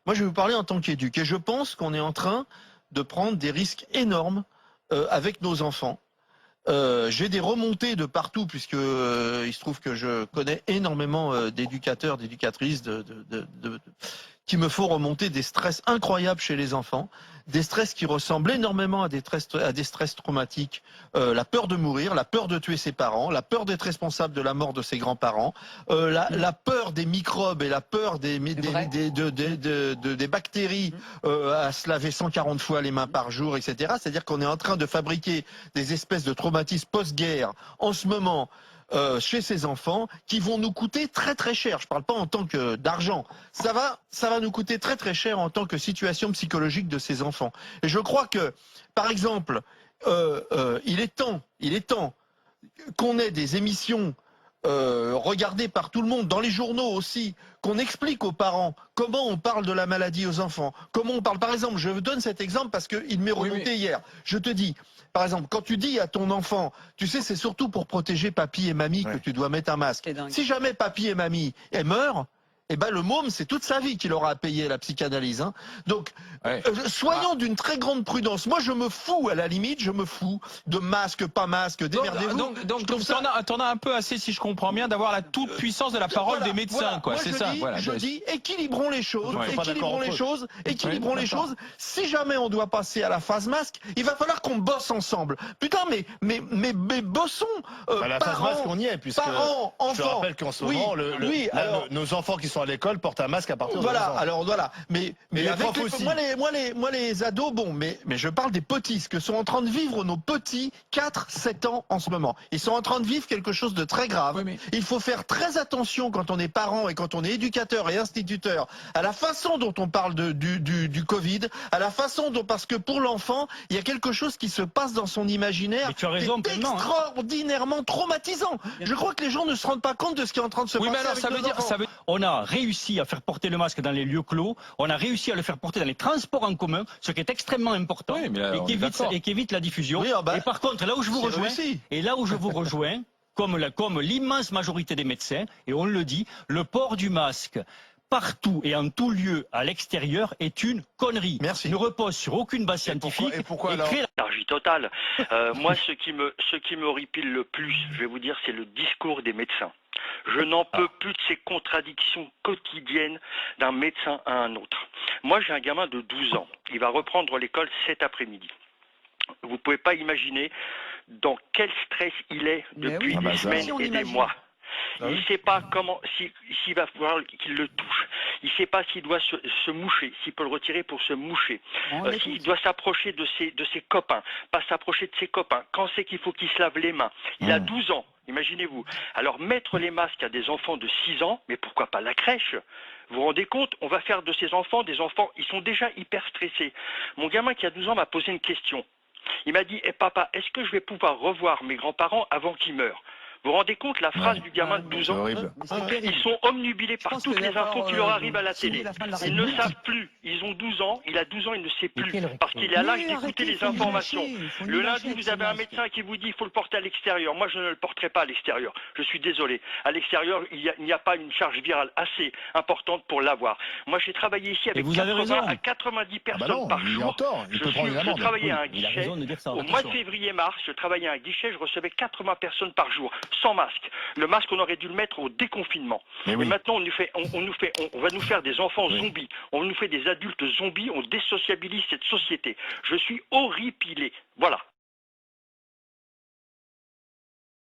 Moi, je vais vous parler en tant qu'éduc. Et je pense qu'on est en train de prendre des risques énormes avec nos enfants. J'ai des remontées de partout, puisque il se trouve que je connais énormément d'éducateurs, d'éducatrices, qui me font remonter des stress incroyables chez les enfants, des stress qui ressemblent énormément à des stress traumatiques, la peur de mourir, la peur de tuer ses parents, la peur d'être responsable de la mort de ses grands-parents, la peur des microbes et la peur des bactéries à se laver 140 fois les mains par jour, etc. C'est-à-dire qu'on est en train de fabriquer des espèces de traumatismes post-guerre en ce moment chez ces enfants qui vont nous coûter très très cher. Je ne parle pas en tant que d'argent. Ça va nous coûter très très cher en tant que situation psychologique de ces enfants. Et je crois que, par exemple, il est temps qu'on ait des émissions regardées par tout le monde, dans les journaux aussi, qu'on explique aux parents comment on parle de la maladie aux enfants, comment on parle. Par exemple, je vous donne cet exemple parce qu'il m'est remonté hier. Je te dis, par exemple, quand tu dis à ton enfant, tu sais, c'est surtout pour protéger papy et mamie que tu dois mettre un masque. Si jamais papy et mamie meurent, eh ben le môme, c'est toute sa vie qu'il aura à payer la psychanalyse. Hein. Donc, soyons d'une très grande prudence. Moi, je me fous, à la limite, je me fous de masque, pas masque, démerdez-vous. Donc t'en as un peu assez, si je comprends bien, d'avoir la toute puissance de la parole des médecins, quoi. C'est ça. Je dis, équilibrons les choses, équilibrons les choses. Si jamais on doit passer à la phase masque, il va falloir qu'on bosse ensemble. Putain, mais bossons. La phase masque, on y est, puisque parents, enfants. Je rappelle qu'en ce moment, nos enfants qui sont à l'école portent un masque à partir de 2 ans. Alors voilà, mais avec aussi. moi les ados, bon, mais je parle des petits, ce que sont en train de vivre nos petits 4-7 ans en ce moment. Ils sont en train de vivre quelque chose de très grave. Oui, mais... Il faut faire très attention quand on est parent et quand on est éducateur et instituteur à la façon dont on parle du Covid, à la façon dont, parce que pour l'enfant, il y a quelque chose qui se passe dans son imaginaire qui est extraordinairement traumatisant. Je crois que les gens ne se rendent pas compte de ce qui est en train de se passer. Mais alors, ça veut dire, on a réussi à faire porter le masque dans les lieux clos, on a réussi à le faire porter dans les transports en commun, ce qui est extrêmement important et qui évite la diffusion. Oui, et par contre, là où je vous rejoins, comme l'immense majorité des médecins, et on le dit, le port du masque partout et en tout lieu à l'extérieur est une connerie. Merci. Ne repose sur aucune base scientifique. Et pourquoi alors l'énergie totale. Moi, ce qui me horripile le plus, je vais vous dire, c'est le discours des médecins. Je n'en peux plus de ces contradictions quotidiennes d'un médecin à un autre. Moi, j'ai un gamin de 12 ans. Il va reprendre l'école cet après-midi. Vous ne pouvez pas imaginer dans quel stress il est depuis des semaines et des mois. Il ne sait pas comment, s'il va falloir qu'il le touche. Il ne sait pas s'il doit se moucher, s'il peut le retirer pour se moucher. S'il doit s'approcher de ses copains, pas s'approcher de ses copains. Quand c'est qu'il faut qu'il se lave les mains. Il a 12 ans, imaginez-vous. Alors mettre les masques à des enfants de 6 ans, mais pourquoi pas la crèche ? Vous vous rendez compte ? On va faire de ces enfants des enfants, ils sont déjà hyper stressés. Mon gamin qui a 12 ans m'a posé une question. Il m'a dit, papa, est-ce que je vais pouvoir revoir mes grands-parents avant qu'ils meurent ? Vous vous rendez compte la phrase du gamin de 12 ans ? Ils sont omnubilés par toutes les infos qui leur arrivent à la télé. Ils ne savent plus. Ils ont 12 ans. Il a 12 ans, il ne sait plus. Parce qu'il est à l'âge d'écouter les informations. Le lundi, vous avez un médecin qui vous dit qu'il faut le porter à l'extérieur. Moi, je ne le porterai pas à l'extérieur. Je suis désolé. À l'extérieur, il n'y a pas une charge virale assez importante pour l'avoir. Moi, j'ai travaillé ici avec 80 à 90 personnes par jour. Je travaillais à un guichet. Au mois de février-mars, je travaillais à un guichet. Je recevais 80 personnes par jour. Sans masque. Le masque, on aurait dû le mettre au déconfinement. Et maintenant, on va nous faire des enfants zombies. On nous fait des adultes zombies. On désociabilise cette société. Je suis horripilé. Voilà.